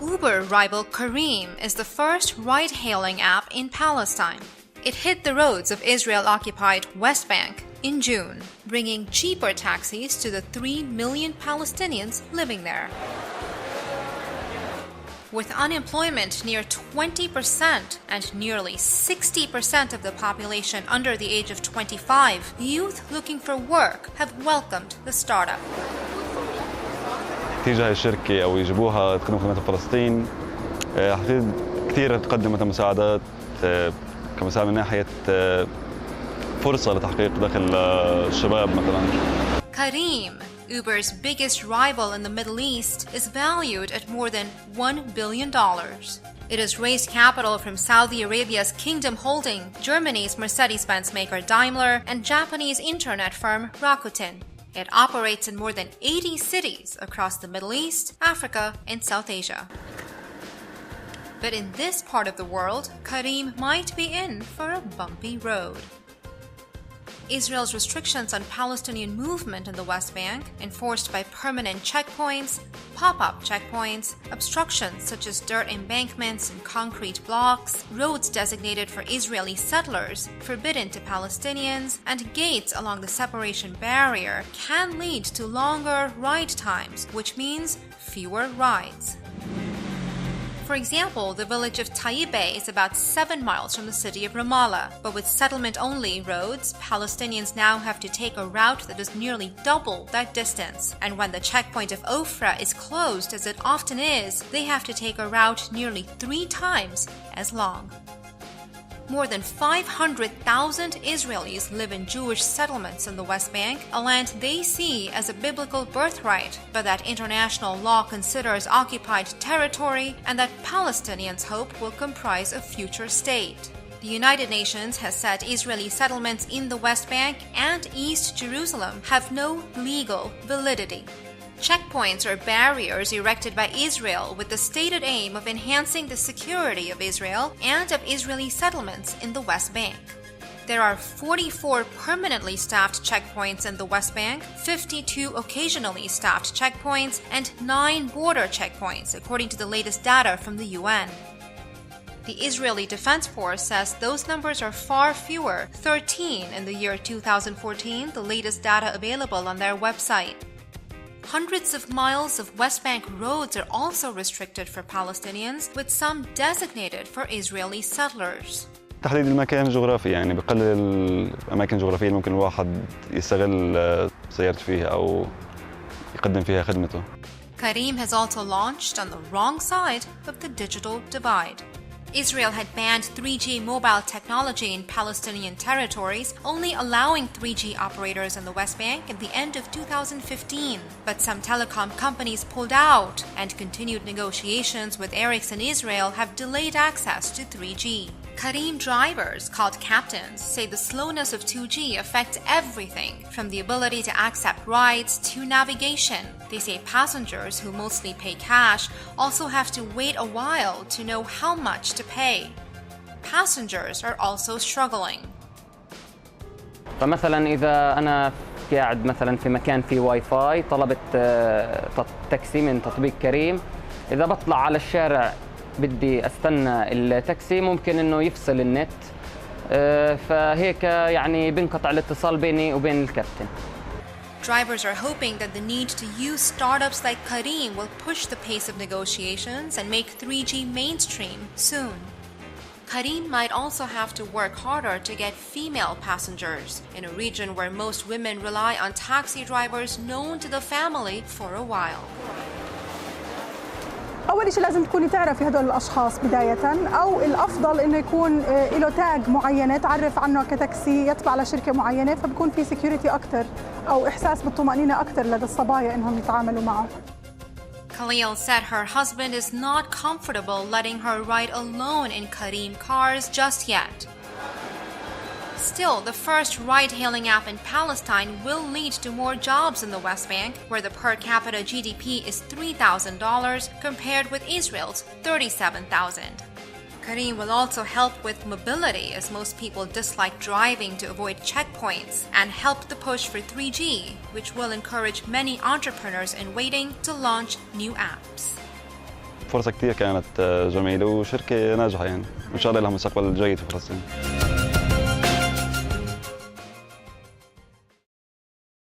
Uber rival Careem is the first ride-hailing app in Palestine. It hit the roads of Israel-occupied West Bank in June, bringing cheaper taxis to the 3 million Palestinians living there. With unemployment near 20% and nearly 60% of the population under the age of 25, youth looking for work have welcomed the startup. تيجي هاي الشركة أو يجيبوها تقدم خدمات فلسطين كثير تقدم مثلا مساعدات كمساعدة من ناحية فرصة لتحقيق دخل الشباب مثلا. Careem, Uber's biggest rival in the Middle East, is valued at more than $1 billion. It has raised capital from Saudi Arabia's Kingdom Holding, Germany's Mercedes-Benz maker Daimler, and Japanese internet firm Rakuten. It operates in more than 80 cities across the Middle East, Africa, and South Asia. But in this part of the world, Careem might be in for a bumpy road. Israel's restrictions on Palestinian movement in the West Bank, enforced by permanent checkpoints, pop-up checkpoints, obstructions such as dirt embankments and concrete blocks, roads designated for Israeli settlers, forbidden to Palestinians, and gates along the separation barrier can lead to longer ride times, which means fewer rides. For example, the village of Taibeh is about 7 miles from the city of Ramallah, but with settlement-only roads, Palestinians now have to take a route that is nearly double that distance. And when the checkpoint of Ofra is closed, as it often is, they have to take a route nearly 3 times as long. More than 500,000 Israelis live in Jewish settlements in the West Bank, a land they see as a biblical birthright, but that international law considers occupied territory and that Palestinians hope will comprise a future state. The United Nations has said Israeli settlements in the West Bank and East Jerusalem have no legal validity. Checkpoints are barriers erected by Israel with the stated aim of enhancing the security of Israel and of Israeli settlements in the West Bank. There are 44 permanently staffed checkpoints in the West Bank, 52 occasionally staffed checkpoints, and 9 border checkpoints, according to the latest data from the UN. The Israeli Defense Force says those numbers are far fewer, 13 in the year 2014, the latest data available on their website. Hundreds of miles of West Bank roads are also restricted for Palestinians, with some designated for Israeli settlers. تحديد المكان الجغرافي يعني بقلل الأماكن الجغرافية اللي ممكن الواحد يستغل سيارته فيها أو يقدم فيها خدمته. Careem has also launched on the wrong side of the digital divide. Israel had banned 3G mobile technology in Palestinian territories, only allowing 3G operators in the West Bank at the end of 2015. But some telecom companies pulled out, and continued negotiations with Ericsson Israel have delayed access to 3G. Careem drivers, called captains, say the slowness of 2G affects everything, from the ability to accept rides to navigation. They say passengers, who mostly pay cash, also have to wait a while to know how much to pay. Passengers are also struggling. فمثلا إذا أنا قاعد مثلا في مكان فيه واي فاي طلبت تاكسي من تطبيق كريم، إذا بطلع على الشارع بدي استنى التاكسي ممكن انه يفصل النت، فهيك يعني بنقطع الاتصال بيني وبين الكابتن. Drivers are hoping that the need to use startups like Careem will push the pace of negotiations and make 3G mainstream soon. Careem might also have to work harder to get female passengers in a region where most women rely on taxi drivers known to the family for a while. أول شيء لازم تكوني تعرفي هدول الأشخاص بداية، أو الأفضل إنه يكون له تاج معينة تعرف عنه كتاكسي يتبع لشركة معينة، فبكون في سكيورتي أكثر أو إحساس بالطمأنينة أكثر لدى الصبايا إنهم يتعاملوا معه. Khalil said her husband is not comfortable letting her ride alone in Careem cars just yet. Still, the first ride-hailing app in Palestine will lead to more jobs in the West Bank, where the per capita GDP is $3,000 compared with Israel's $37,000. Careem will also help with mobility, as most people dislike driving to avoid checkpoints, and help the push for 3G, which will encourage many entrepreneurs in waiting to launch new apps. فرصة كثير كانت جميلة وشركة ناجحة يعني، وإن شاء الله لها مستقبل جيد في فلسطين.